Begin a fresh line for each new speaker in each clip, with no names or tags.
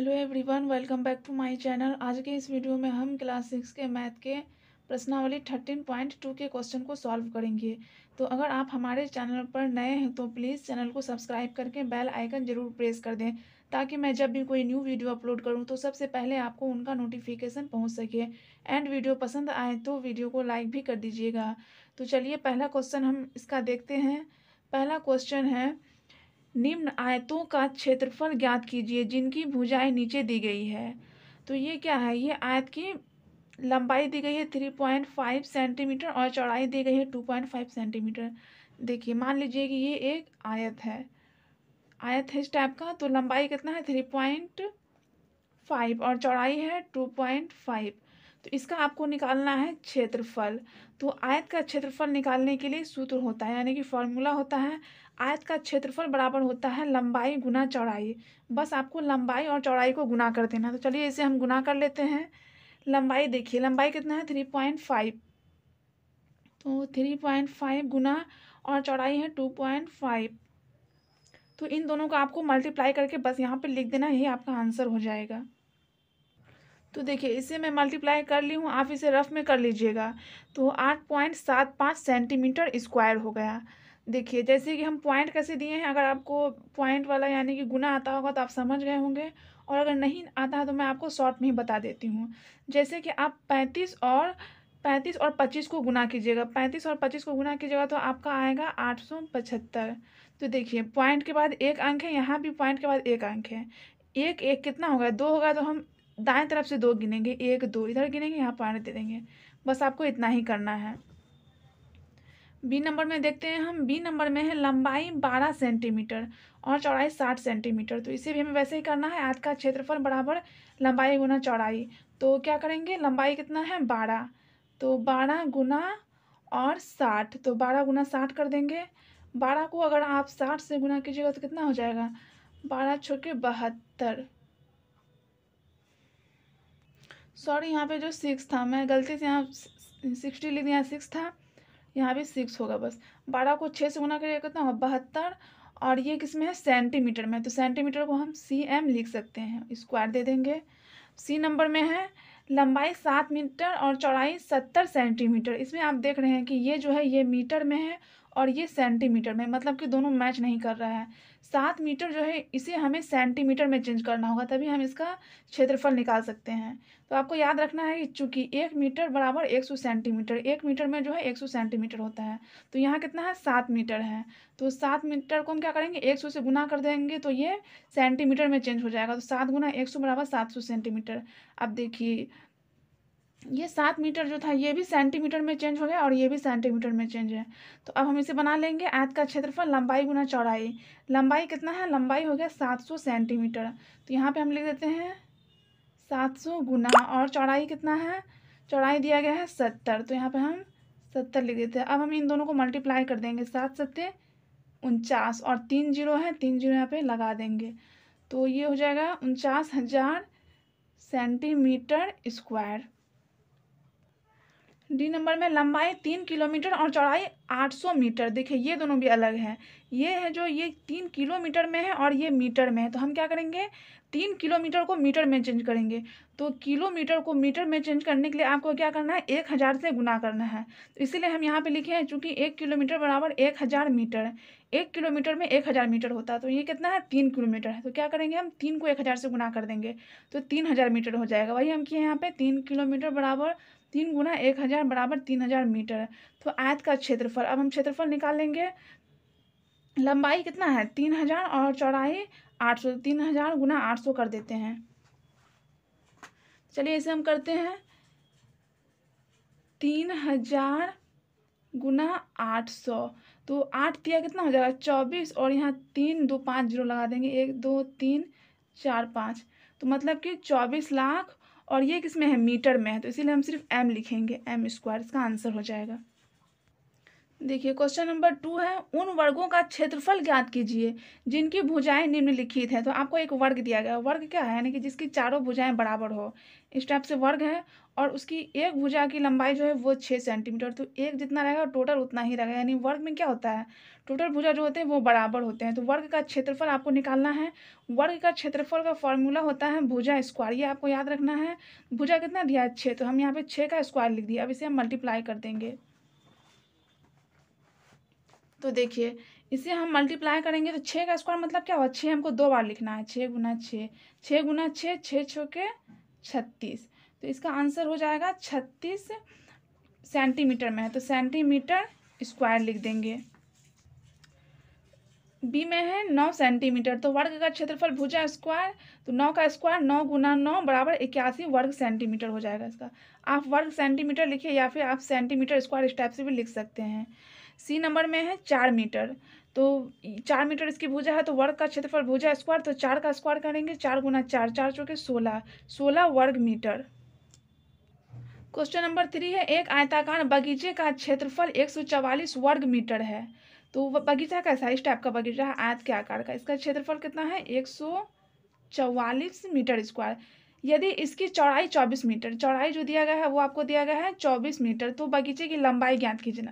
Hello everyone, welcome back to my channel. आज के इस वीडियो में हम क्लास 6 के मैथ के प्रश्नावली 13.2 के क्वेश्चन को सॉल्व करेंगे। तो अगर आप हमारे चैनल पर नए हैं तो प्लीज़ चैनल को सब्सक्राइब करके बेल आइकन ज़रूर प्रेस कर दें, ताकि मैं जब भी कोई न्यू वीडियो अपलोड करूं तो सबसे पहले आपको उनका नोटिफिकेशन पहुंच सके। एंड वीडियो पसंद आए तो वीडियो को लाइक भी कर दीजिएगा। तो चलिए पहला क्वेश्चन हम इसका देखते हैं। पहला क्वेश्चन है, निम्न आयतों का क्षेत्रफल ज्ञात कीजिए जिनकी भुजाएं नीचे दी गई है। तो ये क्या है, ये आयत की लंबाई दी गई है 3.5 सेंटीमीटर और चौड़ाई दी गई है 2.5 सेंटीमीटर। देखिए मान लीजिए कि ये एक आयत है इस टाइप का। तो लंबाई कितना है 3.5 और चौड़ाई है 2.5। तो इसका आपको निकालना है क्षेत्रफल। तो आयत का क्षेत्रफल निकालने के लिए सूत्र होता है, यानी कि फॉर्मूला होता है, आयत का क्षेत्रफल बराबर होता है लंबाई गुना चौड़ाई। बस आपको लंबाई और चौड़ाई को गुना कर देना। तो चलिए इसे हम गुना कर लेते हैं। लंबाई देखिए, लंबाई कितना है 3.5, तो 3.5 गुना और चौड़ाई है 2.5। तो इन दोनों को आपको मल्टीप्लाई करके बस यहाँ पे लिख देना, यही आपका आंसर हो जाएगा। तो देखिए इसे मैं मल्टीप्लाई कर ली हूँ, आप इसे रफ में कर लीजिएगा। तो 8.75 सेंटीमीटर स्क्वायर हो गया। देखिए जैसे कि हम पॉइंट कैसे दिए हैं, अगर आपको पॉइंट वाला यानी कि गुना आता होगा तो आप समझ गए होंगे, और अगर नहीं आता है तो मैं आपको शॉर्ट में ही बता देती हूँ। जैसे कि आप 35 और 25 को गुना कीजिएगा, 35 और 25 को गुना कीजिएगा तो आपका आएगा 875। तो देखिए पॉइंट के बाद एक अंक है, यहाँ भी पॉइंट के बाद एक अंक है। एक एक कितना होगा, दो होगा, तो हम दाएं तरफ से दो गिनेंगे, एक दो इधर गिनेंगे, यहाँ पॉइंट दे देंगे। बस आपको इतना ही करना है। बी नंबर में देखते हैं हम। बी नंबर में है लंबाई 12 सेंटीमीटर और चौड़ाई 60 सेंटीमीटर। तो इसे भी हमें वैसे ही करना है, आयत का क्षेत्रफल बराबर लंबाई गुना चौड़ाई। तो क्या करेंगे, लंबाई कितना है 12, तो 12 गुना और 60, तो 12 गुना 60 कर देंगे। 12 को अगर आप 60 से गुना कीजिएगा तो कितना हो जाएगा, 12 छक्के 72। सॉरी, यहाँ पे जो 6 था मैं गलती से यहाँ 60 लिख दिया, 6 था, यहाँ भी 6 होगा। बस 12 को 6 से गुना करिए कितना होगा 72। और ये किस में है, सेंटीमीटर में, तो सेंटीमीटर को हम cm लिख सकते हैं, स्क्वायर दे देंगे। सी नंबर में है लंबाई 7 मीटर और चौड़ाई 70 सेंटीमीटर। इसमें आप देख रहे हैं कि ये जो है ये मीटर में है और ये सेंटीमीटर में, मतलब कि दोनों मैच नहीं कर रहा है। 7 मीटर जो है इसे हमें सेंटीमीटर में चेंज करना होगा, तभी हम इसका क्षेत्रफल निकाल सकते हैं। तो आपको याद रखना है कि चूंकि 1 मीटर बराबर 100 सेंटीमीटर, 1 मीटर में जो है 100 सेंटीमीटर होता है, तो यहाँ कितना है 7 मीटर है। तो 7 मीटर को हम क्या करेंगे, 100 से गुना कर देंगे तो ये सेंटीमीटर में चेंज हो जाएगा। तो 7 गुना 100 बराबर 700 सेंटीमीटर। अब देखिए ये 7 मीटर जो था ये भी सेंटीमीटर में चेंज हो गया और ये भी सेंटीमीटर में चेंज है। तो अब हम इसे बना लेंगे, आयत का क्षेत्रफल लंबाई गुना चौड़ाई। लंबाई कितना है, लंबाई हो गया 700 सेंटीमीटर, तो यहाँ पे हम लिख देते हैं 700 गुना, और चौड़ाई कितना है, चौड़ाई दिया गया है 70, तो यहाँ पे हम 70 लिख देते हैं। अब हम इन दोनों को मल्टीप्लाई कर देंगे, 7 सत्ते 49 और 3 जीरो है, 3 जीरो यहाँ पे लगा देंगे, तो ये हो जाएगा 49,000 सेंटीमीटर स्क्वायर। डी नंबर में लंबाई 3 किलोमीटर और चौड़ाई 800 मीटर। देखिए ये दोनों भी अलग हैं, ये है जो ये 3 किलोमीटर में है और ये मीटर में है। तो हम क्या करेंगे, 3 किलोमीटर को मीटर में चेंज करेंगे। तो किलोमीटर को मीटर में चेंज करने के लिए आपको क्या करना है, 1000 से गुना करना है। तो इसीलिए हम यहाँ पे लिखे हैं, चूंकि 1 किलोमीटर बराबर 1000 मीटर, 1 किलोमीटर में 1000 मीटर होता है, तो ये कितना है 3 किलोमीटर है। तो क्या करेंगे, हम 3 को 1000 से गुना कर देंगे तो 3000 मीटर हो जाएगा। वही हम किए यहाँ पे, 3 किलोमीटर बराबर 3 गुना 1000 बराबर 3000 मीटर। तो आयत का क्षेत्रफल, अब हम क्षेत्रफल निकाल लेंगे। लंबाई कितना है 3000 और चौड़ाई 800, 3000 गुना 800 कर देते हैं। चलिए इसे हम करते हैं, 3000 गुना 800, तो 8 दिया कितना हो जाएगा 24, और यहाँ 3 2 5 जीरो लगा देंगे, 1 2 3 4 5, तो मतलब कि 24 लाख। और ये किस में है, मीटर में है, तो इसीलिए हम सिर्फ m लिखेंगे, m स्क्वायर, इसका आंसर हो जाएगा। देखिए क्वेश्चन नंबर 2 है, उन वर्गों का क्षेत्रफल ज्ञात कीजिए जिनकी भुजाएं निम्नलिखित है। तो आपको एक वर्ग दिया गया है। वर्ग क्या है, यानी कि जिसकी चारों भुजाएं बराबर हो, इस टाइप से वर्ग है। और उसकी एक भुजा की लंबाई जो है वो 6 सेंटीमीटर, तो एक जितना रहेगा टोटल उतना ही रहेगा। यानी वर्ग में क्या होता है, टोटल भुजा जो होते हैं वो बराबर होते हैं। तो वर्ग का क्षेत्रफल आपको निकालना है। वर्ग का क्षेत्रफल का फॉर्मूला होता है भुजा स्क्वायर, ये आपको याद रखना है। भुजा कितना दिया है, 6, तो हम यहाँ पे 6 का स्क्वायर लिख दिया। अब इसे हम मल्टीप्लाई कर देंगे। तो देखिए इसे हम मल्टीप्लाई करेंगे तो 6 का स्क्वायर मतलब क्या हुआ, 6 हमको 2 बार लिखना है। 6 गुना 6, 6 गुना 6, 6 6 के 36। तो इसका आंसर हो जाएगा 36 सेंटीमीटर में है, तो सेंटीमीटर स्क्वायर लिख देंगे। बी में है 9 सेंटीमीटर, तो वर्ग का क्षेत्रफल भुजा स्क्वायर, तो 9 का स्क्वायर 9 गुना 9 बराबर 81 वर्ग सेंटीमीटर हो जाएगा इसका। आप वर्ग सेंटीमीटर लिखिए या फिर आप सेंटीमीटर स्क्वायर इस टाइप से भी लिख सकते हैं। सी नंबर में है 4 मीटर, तो 4 मीटर इसकी भुजा है, तो वर्ग का क्षेत्रफल भुजा स्क्वायर, तो 4 का स्क्वायर करेंगे। 4 गुना 4, 4 चौके 16, 16 वर्ग मीटर। क्वेश्चन नंबर 3 है, एक आयताकार बगीचे का क्षेत्रफल 144 वर्ग मीटर है। तो बगीचा कैसा है, इस टाइप का बगीचा है आयत के आकार का। इसका क्षेत्रफल कितना है, 144 मीटर स्क्वायर। यदि इसकी चौड़ाई 24 मीटर, चौड़ाई जो दिया गया है वो आपको दिया गया है 24 मीटर, तो बगीचे की लंबाई ज्ञात कीजिए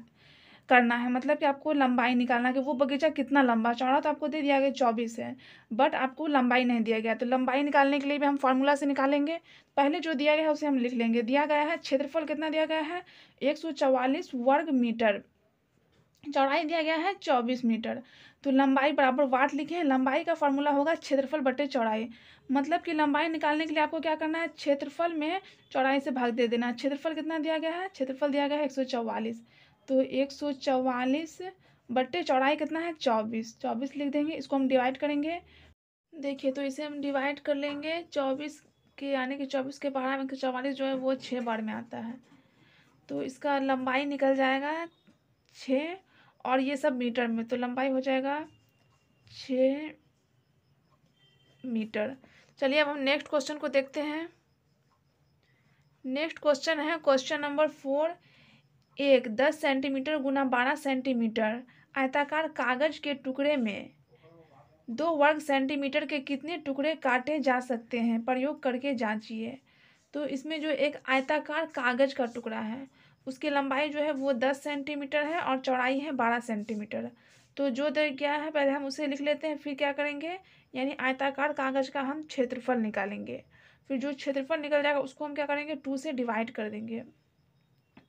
करना है। मतलब कि आपको लंबाई निकालना है कि वो बगीचा कितना लंबा, चौड़ा तो आपको दे दिया गया 24 है, बट आपको लंबाई नहीं दिया गया। तो लंबाई निकालने के लिए भी हम फार्मूला से निकालेंगे। पहले जो दिया गया है उसे हम लिख लेंगे। दिया गया है क्षेत्रफल कितना दिया गया है, 144 वर्ग मीटर, चौड़ाई दिया गया है 24 मीटर, तो लंबाई बराबर वाट लिखे हैं। लंबाई का फार्मूला होगा क्षेत्रफल बटे चौड़ाई। मतलब कि लंबाई निकालने के लिए आपको क्या करना है, क्षेत्रफल में चौड़ाई से भाग दे देना। क्षेत्रफल कितना दिया गया है, क्षेत्रफल दिया गया है 144, तो 144 बट्टे चौड़ाई कितना है 24, 24 लिख देंगे। इसको हम डिवाइड करेंगे। देखिए तो इसे हम डिवाइड कर लेंगे 24 के, यानी कि 24 के बारह में 44 जो है वो 6 बार में आता है। तो इसका लंबाई निकल जाएगा 6, और ये सब मीटर में, तो लंबाई हो जाएगा 6 मीटर। चलिए अब हम नेक्स्ट क्वेश्चन को देखते हैं। नेक्स्ट क्वेश्चन है क्वेश्चन नंबर 4, एक 10 सेंटीमीटर गुना 12 सेंटीमीटर आयताकार कागज के टुकड़े में 2 वर्ग सेंटीमीटर के कितने टुकड़े काटे जा सकते हैं, प्रयोग करके जांचिए। तो इसमें जो एक आयताकार कागज का टुकड़ा है उसकी लंबाई जो है वो 10 सेंटीमीटर है और चौड़ाई है 12 सेंटीमीटर। तो जो दे गया है पहले हम उसे लिख लेते हैं, फिर क्या करेंगे, यानी आयताकार कागज का हम क्षेत्रफल निकालेंगे। फिर जो क्षेत्रफल निकल जाएगा उसको हम क्या करेंगे, 2 से डिवाइड कर देंगे।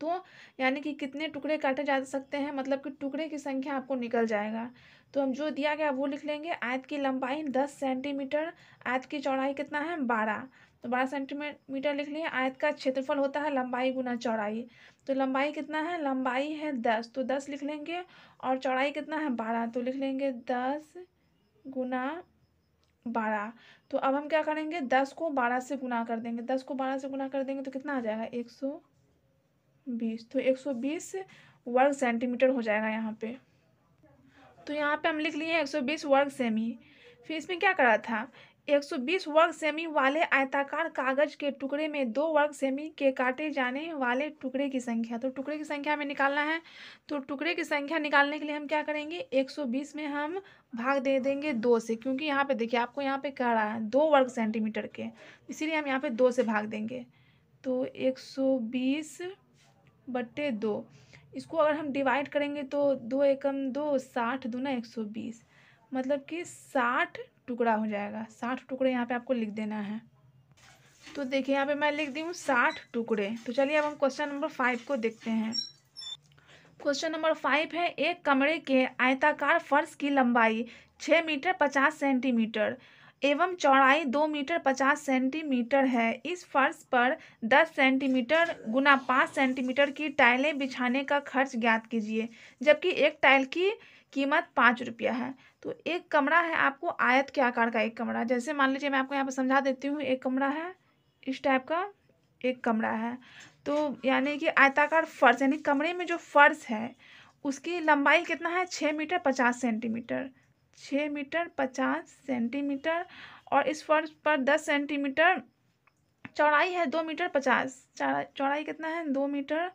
तो यानी कि कितने टुकड़े काटे जा सकते हैं, मतलब कि टुकड़े की संख्या आपको निकल जाएगा। तो हम जो दिया गया वो लिख लेंगे। आयत की लंबाई 10 सेंटीमीटर, आयत की चौड़ाई कितना है 12, तो 12 सेंटीमीटर लिख लिए। आयत का क्षेत्रफल होता है लंबाई गुना चौड़ाई, तो लंबाई कितना है, लंबाई है 10, तो 10 लिख लेंगे। और चौड़ाई कितना है 12, तो लिख लेंगे 10 गुना 12। तो अब हम क्या करेंगे, 10 को 12 से गुना कर देंगे। 10 को 12 से गुना कर देंगे तो कितना आ जाएगा, 120, तो 120 वर्ग सेंटीमीटर हो जाएगा यहाँ पे। तो यहाँ पे हम लिख लिए 120 वर्ग सेमी। फिर इसमें क्या करा था, 120 वर्ग सेमी वाले आयताकार कागज के टुकड़े में 2 वर्ग सेमी के काटे जाने वाले टुकड़े की संख्या। तो टुकड़े की संख्या हमें निकालना है। तो टुकड़े की संख्या निकालने के लिए हम क्या करेंगे, 120 में हम भाग दे देंगे 2 से, क्योंकि यहाँ पे देखिए आपको यहाँ पे कह रहा है 2 वर्ग सेंटीमीटर के, इसीलिए हम यहाँ पे 2 से भाग देंगे। तो 120 बट्टे 2, इसको अगर हम डिवाइड करेंगे तो 2 एकम 2, 60 दूना 120, मतलब कि 60 टुकड़ा हो जाएगा। 60 टुकड़े यहाँ पे आपको लिख देना है। तो देखिए यहाँ पे मैं लिख दी हूँ 60 टुकड़े। तो चलिए अब हम क्वेश्चन नंबर 5 को देखते हैं। क्वेश्चन नंबर 5 है, एक कमरे के आयताकार फर्श की लंबाई 6 मीटर 50 सेंटीमीटर एवं चौड़ाई 2 मीटर 50 सेंटीमीटर है। इस फर्श पर 10 सेंटीमीटर गुना 5 सेंटीमीटर की टाइलें बिछाने का खर्च ज्ञात कीजिए, जबकि एक टाइल की कीमत 5 रुपया है। तो एक कमरा है आपको आयत के आकार का, एक कमरा, जैसे मान लीजिए मैं आपको यहाँ पर समझा देती हूँ। एक कमरा है इस टाइप का, एक कमरा है, तो यानी कि आयताकार फर्श, यानी कमरे में जो फर्श है उसकी लंबाई कितना है, 6 मीटर 50 सेंटीमीटर, 6 मीटर 50 सेंटीमीटर, और इस फर्श पर 10 सेंटीमीटर चौड़ाई है, 2 मीटर 50, चौड़ाई कितना है 2 मीटर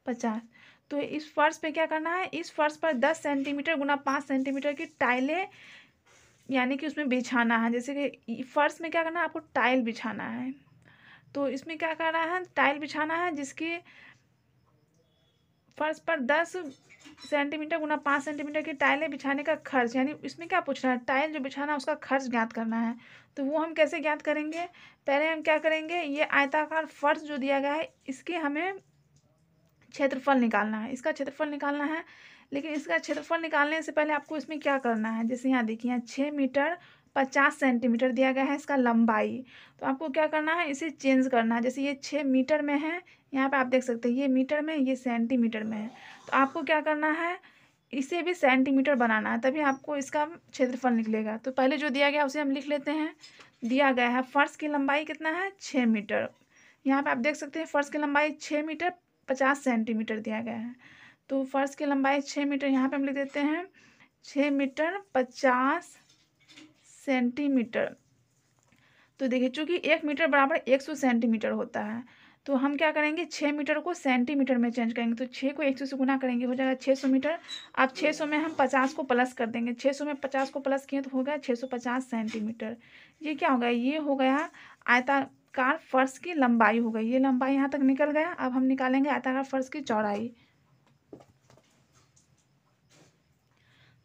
50। तो इस फर्श पे क्या करना है, इस फर्श पर 10 सेंटीमीटर गुना 5 सेंटीमीटर की टाइलें यानी कि उसमें बिछाना है। जैसे कि फर्श में क्या करना है, आपको टाइल बिछाना है। तो इसमें क्या करना है, टाइल बिछाना है जिसकी फर्श पर 10 सेंटीमीटर गुना 5 सेंटीमीटर की टाइलें बिछाने का खर्च, यानी इसमें क्या पूछ रहा है, टाइल जो बिछाना है उसका खर्च ज्ञात करना है। तो वो हम कैसे ज्ञात करेंगे, पहले हम क्या करेंगे, ये आयताकार फर्श जो दिया गया है इसके हमें क्षेत्रफल निकालना है, इसका क्षेत्रफल निकालना है। लेकिन इसका क्षेत्रफल निकालने से पहले आपको इसमें क्या करना है, जैसे यहाँ देखिए, यहाँ 6 मीटर 50 सेंटीमीटर दिया गया है इसका लंबाई। तो आपको क्या करना है, इसे चेंज करना है। जैसे ये 6 मीटर में है, यहाँ पे आप देख सकते हैं ये मीटर में, ये सेंटीमीटर में है। तो आपको क्या करना है, इसे भी सेंटीमीटर बनाना है, तभी आपको इसका क्षेत्रफल निकलेगा। तो पहले जो दिया गया उसे हम लिख लेते हैं। दिया गया है फर्श की लंबाई कितना है, 6 मीटर। यहाँ पे आप देख सकते हैं फर्श की लंबाई 6 मीटर 50 सेंटीमीटर दिया गया है। तो फर्श की लंबाई 6 मीटर, यहाँ पे हम लिख देते हैं 6 मीटर 50 सेंटीमीटर। तो देखिए चूंकि 1 मीटर बराबर 100 सेंटीमीटर होता है, तो हम क्या करेंगे, 6 मीटर को सेंटीमीटर में चेंज करेंगे। तो 6 को 100 से गुना करेंगे, हो जाएगा 600 मीटर। अब 600 में हम 50 को प्लस कर देंगे, 600 में 50 को प्लस किए तो हो गया 650 सेंटीमीटर। ये क्या हो गया, ये हो गया आयताकार फर्श की लंबाई हो गई। ये लंबाई यहाँ तक निकल गया। अब हम निकालेंगे आयताकार फर्श की चौड़ाई।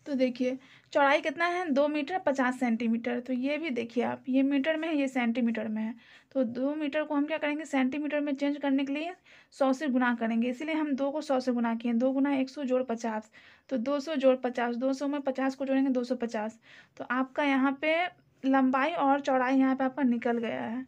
तो देखिए चौड़ाई कितना है, 2 मीटर 50 सेंटीमीटर। तो ये भी देखिए आप, ये मीटर में है, ये सेंटीमीटर में है। तो 2 मीटर को हम क्या करेंगे, सेंटीमीटर में चेंज करने के लिए 100 से गुना करेंगे, इसीलिए हम 2 को 100 से गुना किए। 2 गुना 100 जोड़ 50, तो 200 जोड़ 50, 200 में 50 को जोड़ेंगे 250। तो आपका यहाँ पे लंबाई और चौड़ाई यहाँ पे आपका निकल गया है।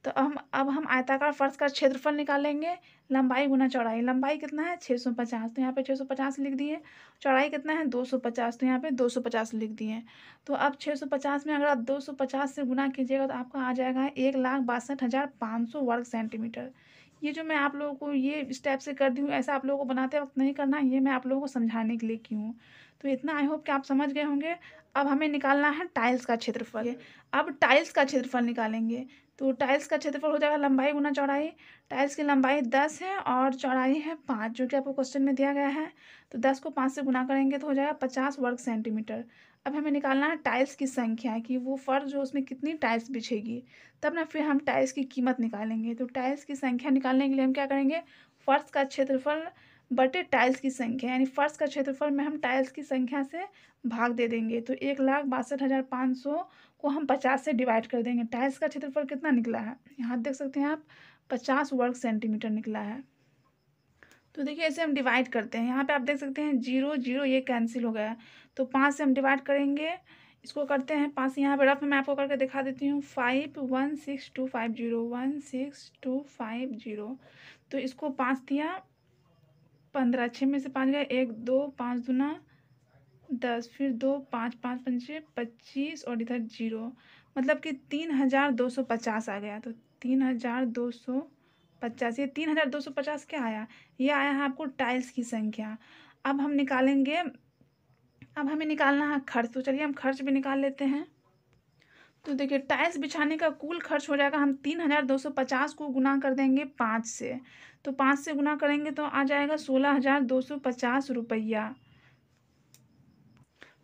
तो अब हम आयताकार फर्श का क्षेत्रफल निकालेंगे, लंबाई गुना चौड़ाई। लंबाई कितना है, 650, तो यहाँ पे 650 लिख दिए। चौड़ाई कितना है, 250, तो यहाँ पे 250 लिख दिए। तो अब 650 में अगर आप 250 से गुना कीजिएगा तो आपका आ जाएगा 1,62,500 वर्ग सेंटीमीटर। ये जो मैं आप लोगों को ये स्टेप से कर दी हूँ, ऐसा आप लोगों को बनाते वक्त नहीं करना, ये मैं आप लोगों को समझाने के लिए की हूँ। तो इतना आई होप कि आप समझ गए होंगे। अब हमें निकालना है टाइल्स का क्षेत्रफल। अब टाइल्स का क्षेत्रफल निकालेंगे। तो टाइल्स का क्षेत्रफल हो जाएगा लंबाई गुना चौड़ाई। टाइल्स की लंबाई 10 है और चौड़ाई है 5, जो कि आपको क्वेश्चन में दिया गया है। तो 10 को 5 से गुना करेंगे तो हो जाएगा 50 वर्ग सेंटीमीटर। अब हमें निकालना है टाइल्स की संख्या, कि वो फर्श जो उसमें कितनी टाइल्स बिछेगी, तब ना फिर हम टाइल्स की कीमत निकालेंगे। तो टाइल्स की संख्या निकालने के लिए हम क्या करेंगे, फर्श का क्षेत्रफल बटे टाइल्स की संख्या, यानी फर्श का क्षेत्रफल में हम टाइल्स की संख्या से भाग दे देंगे। तो 1,62,500 को हम 50 से डिवाइड कर देंगे। टाइल्स का क्षेत्रफल कितना निकला है, यहाँ देख सकते हैं आप, 50 वर्ग सेंटीमीटर निकला है। तो देखिए ऐसे हम डिवाइड करते हैं, यहाँ पे आप देख सकते हैं 0 0 ये कैंसिल हो गया। तो 5 से हम डिवाइड करेंगे, इसको करते हैं 5 यहाँ पे रफ में मैं आपको करके दिखा देती हूँ। 516250 16250। तो इसको 5 दिया 15, 6 में से 5 गए, 1 2 5 दूना 10, फिर 2 5 5 पंचे 25 और इधर 0, मतलब कि 3,250 आ गया। तो 3,250, ये 3,250 क्या आया, ये आया है आपको टाइल्स की संख्या। अब हम निकालेंगे, अब हमें निकालना है खर्च। तो चलिए हम खर्च भी निकाल लेते हैं। तो देखिए टाइल्स बिछाने का कुल खर्च हो जाएगा, हम 3,250 को गुना कर देंगे 5 से। तो 5 से गुना करेंगे तो आ जाएगा 16,250 रुपया।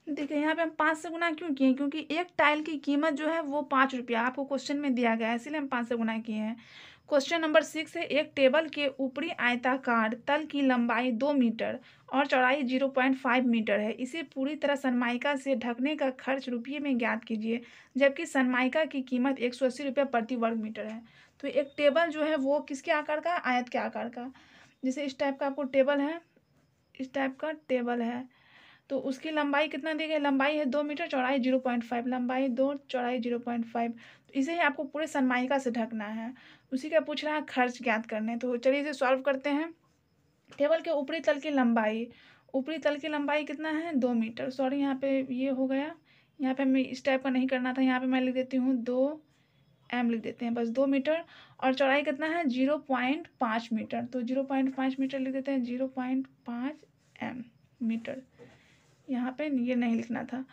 देखिए यहाँ पे हम 5 से गुना क्यों किए, क्योंकि एक टाइल की कीमत जो है वो 5 रुपया आपको क्वेश्चन में दिया गया है, इसीलिए हम 5 से गुना किए हैं। क्वेश्चन नंबर 6 है, एक टेबल के ऊपरी आयताकार तल की लंबाई 2 मीटर और चौड़ाई 0.5 मीटर है, इसे पूरी तरह सनमाइका से ढकने का खर्च रुपये में ज्ञात कीजिए, जबकि सनमाइका की कीमत 180 रुपये प्रति वर्ग मीटर है। तो एक टेबल जो है वो किसके आकार का, आयत के आकार का। जैसे इस टाइप का आपको टेबल है, इस टाइप का टेबल है, तो उसकी लंबाई कितना दी गई, लंबाई है 2 मीटर, चौड़ाई 0.5, लंबाई 2 चौड़ाई 0.5। तो इसे ही आपको पूरे सनमाइका से ढकना है, उसी का पूछ रहा है खर्च ज्ञात करने। तो चलिए इसे सॉल्व करते हैं। टेबल के ऊपरी तल की लंबाई, ऊपरी तल की लंबाई कितना है, 2 मीटर। सॉरी यहाँ पे ये हो गया, यहाँ पे मैं इस टाइप का नहीं करना था, यहाँ पे मैं लिख देती हूँ 2m लिख देते हैं बस, 2 मीटर। और चौड़ाई कितना है 0.5 मीटर, तो 0.5 मीटर लिख देते हैं, 0.5 मीटर। यहाँ पे ये नहीं लिखना था।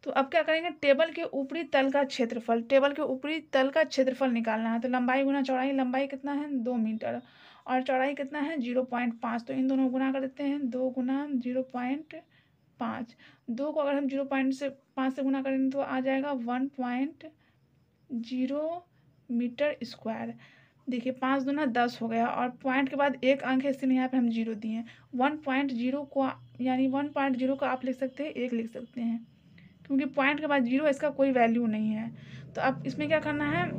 तो अब क्या करेंगे, टेबल के ऊपरी तल का क्षेत्रफल, टेबल के ऊपरी तल का क्षेत्रफल निकालना है। तो लंबाई गुना चौड़ाई, लंबाई कितना है 2 मीटर और चौड़ाई कितना है 0.5। तो इन दोनों गुना कर देते हैं, 2 गुना 0.5। 2 को अगर हम 0.5 से गुना करेंगे तो आ जाएगा 1.0 मीटर स्क्वायर। देखिए 5 दूना 10 हो गया और पॉइंट के बाद एक अंक है इसलिए यहाँ पे हम 0 दिए हैं। 1.0 को यानी 1.0 को आप लिख सकते हैं 1 लिख सकते हैं, क्योंकि पॉइंट के बाद 0 इसका कोई वैल्यू नहीं है। तो अब इसमें क्या करना है,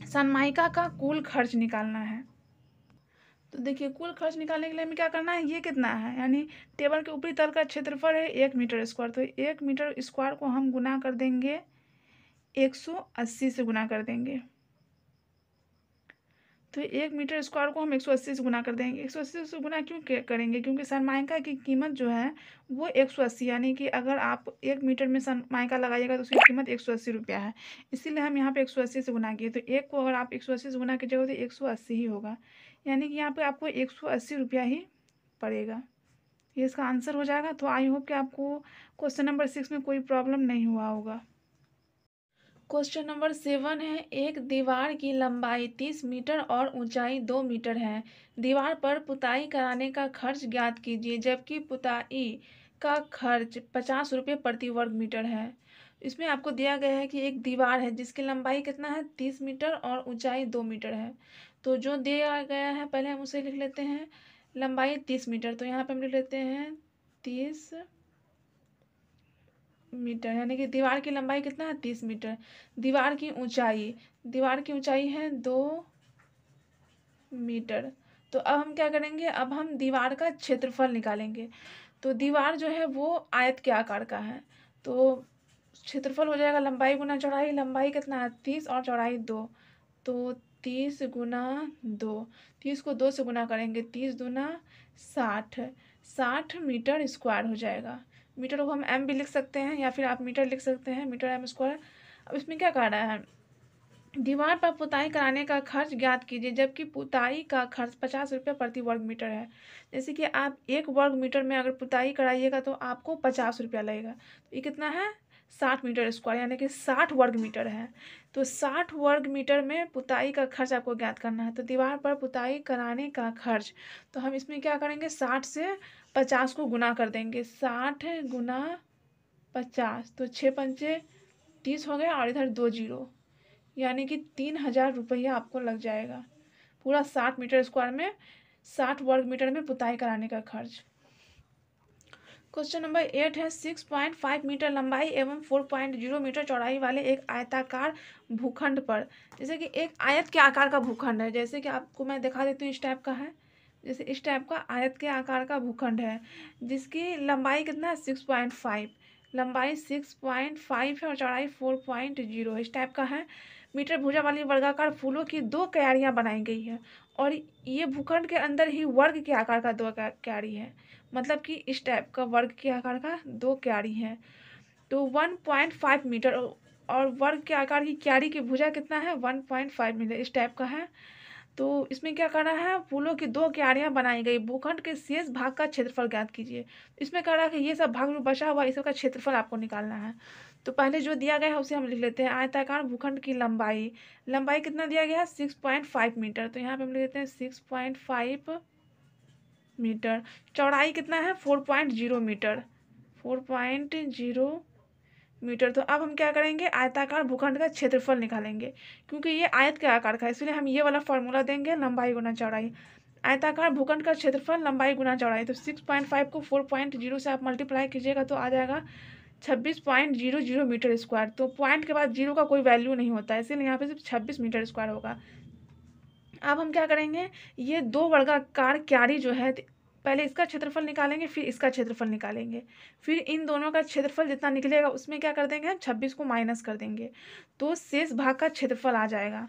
सनमाइका का कुल खर्च निकालना है। तो देखिए कुल खर्च निकालने के लिए हमें क्या करना है, ये कितना है, यानी टेबल के ऊपरी तल का क्षेत्रफल है 1 मीटर स्क्वायर। तो 1 मीटर स्क्वायर को हम गुना कर देंगे 180 से गुना कर देंगे। तो 1 मीटर स्क्वायर को हम 180 से गुना कर देंगे। 180 से गुना क्यों करेंगे, क्योंकि सनमाइका की कीमत जो है वो 180, यानी कि अगर आप 1 मीटर में सनमाइका लगाइएगा तो उसकी कीमत 180 रुपया है, इसीलिए हम यहाँ पे 180 से गुना किए। तो 1 को अगर आप 180 से गुना कीजिएगा तो 180 ही होगा, यानी कि यहाँ पे आपको 180 रुपया ही पड़ेगा। ये इसका आंसर हो जाएगा। तो आई होप कि आपको क्वेश्चन नंबर 6 में कोई प्रॉब्लम नहीं हुआ होगा। क्वेश्चन नंबर 7 है, एक दीवार की लंबाई 30 मीटर और ऊंचाई 2 मीटर है। दीवार पर पुताई कराने का खर्च ज्ञात कीजिए, जबकि पुताई का खर्च 50 रुपये प्रति वर्ग मीटर है। इसमें आपको दिया गया है कि एक दीवार है जिसकी लंबाई कितना है 30 मीटर और ऊंचाई 2 मीटर है। तो जो दिया गया है पहले हम उसे लिख लेते हैं, लंबाई 30 मीटर, तो यहाँ पर हम लिख लेते हैं 30 मीटर, यानी कि दीवार की लंबाई कितना है 30 मीटर। दीवार की ऊंचाई है 2 मीटर। तो अब हम क्या करेंगे, अब हम दीवार का क्षेत्रफल निकालेंगे। तो दीवार जो है वो आयत के आकार का है, तो क्षेत्रफल हो जाएगा लंबाई गुना चौड़ाई। लंबाई कितना है 30 और चौड़ाई 2, तो 30 गुना 2, 30 को 2 से गुना करेंगे, 30 दूना 60, 60 मीटर स्क्वायर हो जाएगा। मीटर को हम एम भी लिख सकते हैं या फिर आप मीटर लिख सकते हैं, मीटर एम स्क्वायर। अब इसमें क्या कह रहा है, दीवार पर पुताई कराने का खर्च ज्ञात कीजिए, जबकि पुताई का खर्च 50 रुपये प्रति वर्ग मीटर है। जैसे कि आप 1 वर्ग मीटर में अगर पुताई कराइएगा तो आपको 50 रुपया लगेगा। तो ये कितना है 60 मीटर स्क्वायर, यानी कि 60 वर्ग मीटर है। तो 60 वर्ग मीटर में पुताई का खर्च आपको ज्ञात करना है। तो दीवार पर पुताई कराने का खर्च, तो हम इसमें क्या करेंगे 60 से 50 को गुना कर देंगे, 60 गुना 50, तो 6 पंचे 30 हो गया और इधर 2 जीरो, यानी कि 3000 रुपया आपको लग जाएगा पूरा 60 मीटर स्क्वायर में, 60 वर्ग मीटर में पुताई कराने का खर्च। क्वेश्चन नंबर 8 है, 6.5 मीटर लंबाई एवं 4.0 मीटर चौड़ाई वाले एक आयताकार भूखंड पर, जैसे कि एक आयत के आकार का भूखंड है, जैसे कि आपको मैं दिखा देती हूँ, इस टाइप का है, जैसे इस टाइप का आयत के आकार का भूखंड है जिसकी लंबाई कितना है 6.5, लंबाई 6.5 है और चौड़ाई 4.0 इस टाइप का है। मीटर भुजा वाली वर्गाकार फूलों की 2 क्यारियां बनाई गई है और ये भूखंड के अंदर ही वर्ग के आकार का 2 क्यारी है, मतलब कि इस टाइप का वर्ग के आकार का 2 क्यारी है। तो 1.5 मीटर और वर्ग के आकार की क्यारी की भुजा कितना है 1.5 मीटर इस टाइप का है। तो इसमें क्या करना है, फूलों की 2 क्यारियां बनाई गई, भूखंड के शेष भाग का क्षेत्रफल ज्ञात कीजिए। इसमें कह रहा है कि ये सब भाग जो बचा हुआ इस सबका क्षेत्रफल आपको निकालना है। तो पहले जो दिया गया है उसे हम लिख लेते हैं, आयताकार भूखंड की लंबाई कितना दिया गया है 6.5 मीटर, तो यहाँ पे हम लिख लेते हैं 6.5 मीटर। चौड़ाई कितना है 4.0 मीटर, 4.0 मीटर। तो अब हम क्या करेंगे, आयताकार भूखंड का क्षेत्रफल निकालेंगे, क्योंकि ये आयत के आकार का है इसलिए हम ये वाला फॉर्मूला देंगे, लंबाई गुना चौड़ाई। आयताकार भूखंड का क्षेत्रफल लंबाई गुना चौड़ाई, तो 6.5 को 4.0 से आप मल्टीप्लाई कीजिएगा तो आ जाएगा 26.00 मीटर स्क्वायर। तो पॉइंट के बाद 0 का कोई वैल्यू नहीं होता है, इसीलिए यहाँ पे सिर्फ 26 मीटर स्क्वायर होगा। अब हम क्या करेंगे, ये 2 वर्गाकार क्यारी जो है, पहले इसका क्षेत्रफल निकालेंगे फिर इसका क्षेत्रफल निकालेंगे, फिर इन दोनों का क्षेत्रफल जितना निकलेगा उसमें क्या कर देंगे हम 26 को माइनस कर देंगे, तो शेष भाग का क्षेत्रफल आ जाएगा।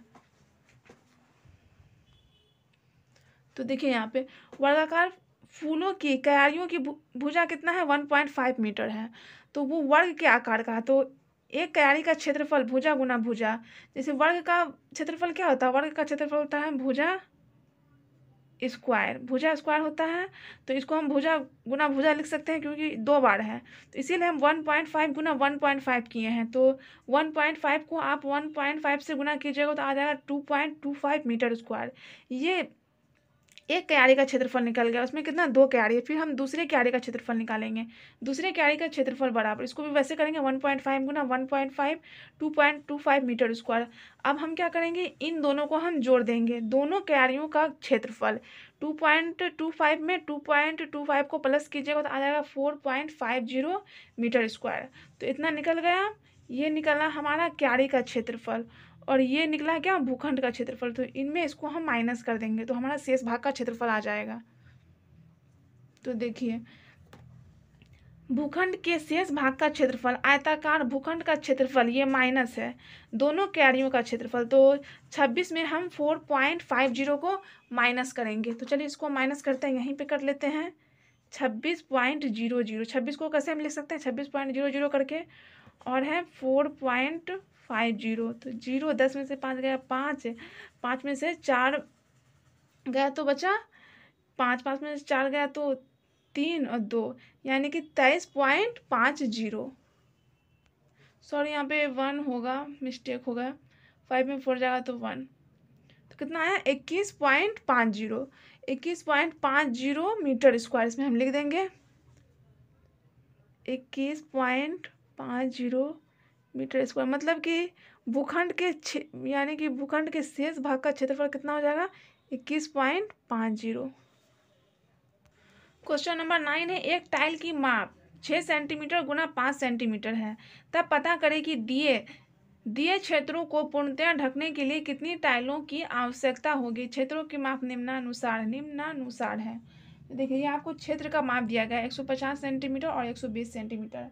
तो देखिए यहाँ पे वर्गाकार फूलों की क्यारियों की भुजा कितना है 1.5 मीटर है, तो वो वर्ग के आकार का है। तो एक क्यारी का क्षेत्रफल भुजा गुना भुजा, जैसे वर्ग का क्षेत्रफल क्या होता है, वर्ग का क्षेत्रफल होता है भुजा स्क्वायर होता है, तो इसको हम भुजा गुना भुजा लिख सकते हैं क्योंकि 2 बार है, तो इसीलिए हम 1.5 गुना 1.5 किए हैं। तो 1.5 को आप 1.5 से गुना कीजिएगा तो आ जाएगा 2.25 मीटर स्क्वायर। ये एक क्यारी का क्षेत्रफल निकल गया, उसमें कितना 2 क्यारी है। फिर हम दूसरे क्यारी का क्षेत्रफल निकालेंगे, दूसरे क्यारी का क्षेत्रफल बराबर, इसको भी वैसे करेंगे 1.5 गुना 1.5 2.25 मीटर स्क्वायर। अब हम क्या करेंगे, इन दोनों को हम जोड़ देंगे, दोनों क्यारियों का क्षेत्रफल 2.25 में 2.25 को प्लस कीजिएगा तो आ जाएगा 4.50 मीटर स्क्वायर। तो इतना निकल गया, ये निकला हमारा क्यारी का क्षेत्रफल, और ये निकला क्या, भूखंड का क्षेत्रफल। तो इनमें इसको हम माइनस कर देंगे तो हमारा शेष भाग का क्षेत्रफल आ जाएगा। तो देखिए, भूखंड के शेष भाग का क्षेत्रफल, आयताकार भूखंड का क्षेत्रफल, ये माइनस है दोनों क्यारियों का क्षेत्रफल। तो 26 में हम 4.50 को माइनस करेंगे। तो चलिए इसको माइनस करते हैं, यहीं पे कर लेते हैं 26.00। 26 को कैसे हम लिख सकते हैं, 26.00 करके, और है 4.50। तो 0, 10 में से 5 गया 5, 5 में से 4 गया तो बचा 5, 5 में से 4 गया तो 3 और 2, यानी कि 23.50। सॉरी यहाँ पे 1 होगा, मिस्टेक होगा, 5 में 4 जाएगा तो 1, तो कितना आया 21.50, 21.50 मीटर स्क्वायर। इसमें हम लिख देंगे 21.50 मीटर स्क्वायर, मतलब कि भूखंड के यानी कि भूखंड के शेष भाग का क्षेत्रफल कितना हो जाएगा 21.50। क्वेश्चन नंबर 9 है, एक टाइल की माप 6 सेंटीमीटर गुना 5 सेंटीमीटर है, तब पता करें कि दिए क्षेत्रों को पूर्णतया ढकने के लिए कितनी टाइलों की आवश्यकता होगी। क्षेत्रों की माप निम्नानुसार है। देखिए, ये आपको क्षेत्र का माप दिया गया है 150 सेंटीमीटर और 120 सेंटीमीटर।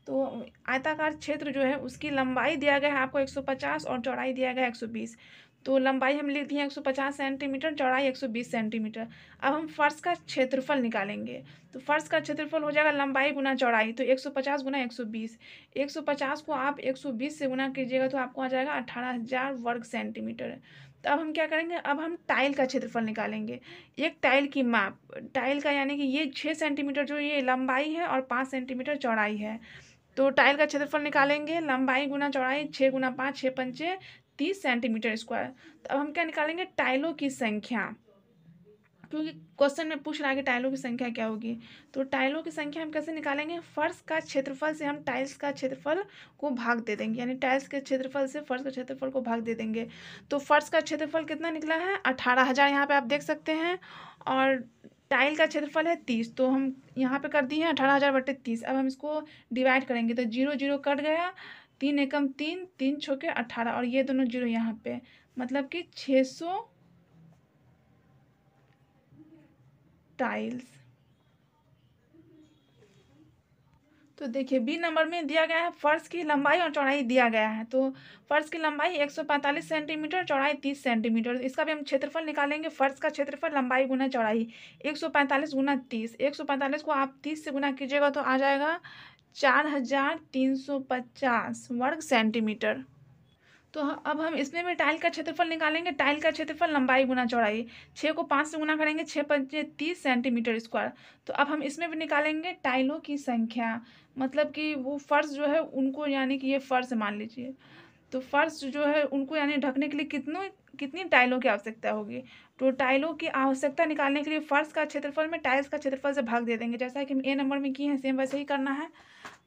तो आयताकार क्षेत्र जो है उसकी लंबाई दिया गया है आपको 150 और चौड़ाई दिया गया है 120। तो लंबाई हम लिख दिए 150 सेंटीमीटर, चौड़ाई 120 सेंटीमीटर। अब हम फर्श का क्षेत्रफल निकालेंगे। तो फर्श का क्षेत्रफल हो जाएगा लंबाई गुना चौड़ाई, तो 150 गुना 120। 150 को आप 120 से गुना कीजिएगा तो आपको आ जाएगा 18,000 वर्ग सेंटीमीटर। तो अब हम क्या करेंगे, अब हम टाइल का क्षेत्रफल निकालेंगे। एक टाइल की माप, टाइल का यानी कि ये 6 सेंटीमीटर जो ये लंबाई है और 5 सेंटीमीटर चौड़ाई है। तो टाइल का क्षेत्रफल निकालेंगे, लंबाई गुना चौड़ाई, 6 गुना 5, 6 पंचे 30 सेंटीमीटर स्क्वायर। तो अब हम क्या निकालेंगे, टाइलों की संख्या, क्योंकि क्वेश्चन में पूछ रहा है कि टाइलों की संख्या क्या होगी। तो टाइलों की संख्या हम कैसे निकालेंगे, फर्श का क्षेत्रफल से हम टाइल्स का क्षेत्रफल को भाग दे देंगे, यानी टाइल्स के क्षेत्रफल से फर्श का क्षेत्रफल को भाग दे देंगे। तो फर्श का क्षेत्रफल कितना निकला है 18,000, यहाँ पे आप देख सकते हैं, और टाइल का क्षेत्रफल है 30, तो हम यहाँ पे कर दिए हैं 18,000 बटे 30। अब हम इसको डिवाइड करेंगे तो 0 0 कट गया, 3 एकम 3, 3 छोके 18, और ये दोनों 0 यहाँ पे, मतलब कि 600 टाइल्स। तो देखिए, बी नंबर में दिया गया है फर्श की लंबाई और चौड़ाई दिया गया है। तो फर्श की लंबाई 145 सेंटीमीटर, चौड़ाई 30 सेंटीमीटर। इसका भी हम क्षेत्रफल निकालेंगे, फर्श का क्षेत्रफल लंबाई गुना चौड़ाई 145 गुना 30। 145 को आप 30 से गुना कीजिएगा तो आ जाएगा 4,350 वर्ग सेंटीमीटर। तो अब हम इसमें भी टाइल का क्षेत्रफल निकालेंगे। टाइल का क्षेत्रफल लंबाई गुना चौड़ाई, 6 को 5 से गुना करेंगे, 6 पंचे 30 सेंटीमीटर स्क्वायर। तो अब हम इसमें भी निकालेंगे टाइलों की संख्या, मतलब कि वो फर्श जो है उनको, यानी कि ये फर्श मान लीजिए, तो फर्श जो है उनको यानी ढकने के लिए कितनी टाइलों की आवश्यकता होगी। तो टाइलों की आवश्यकता निकालने के लिए फर्श का क्षेत्रफल में टाइल्स का क्षेत्रफल से भाग दे देंगे, जैसा कि हम ए नंबर में किए हैं, सेम वैसे ही करना है।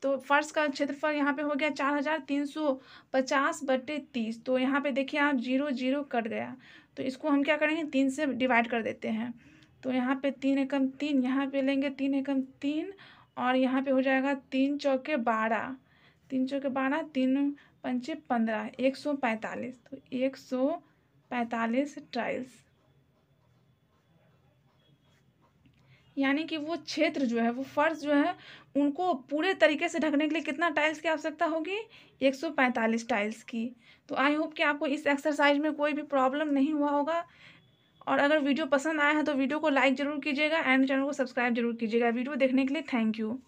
तो फर्श का क्षेत्रफल यहाँ पे हो गया 4,350 बटे 30। तो यहाँ पे देखिए आप 0 0 कट गया, तो इसको हम क्या करेंगे 3 से डिवाइड कर देते हैं। तो यहाँ पे 3 एकम 3, यहाँ पे लेंगे 3 एकम 3, और यहाँ पे हो जाएगा 3 चौके 12, 3 चौके 12, 3 पंचे 15, 145। तो 145 टाइल्स, यानी कि वो क्षेत्र जो है, वो फर्श जो है, उनको पूरे तरीके से ढकने के लिए कितना टाइल्स की आवश्यकता होगी 145 टाइल्स की। तो आई होप कि आपको इस एक्सरसाइज में कोई भी प्रॉब्लम नहीं हुआ होगा, और अगर वीडियो पसंद आया है तो वीडियो को लाइक ज़रूर कीजिएगा एंड चैनल को सब्सक्राइब जरूर कीजिएगा। वीडियो देखने के लिए थैंक यू।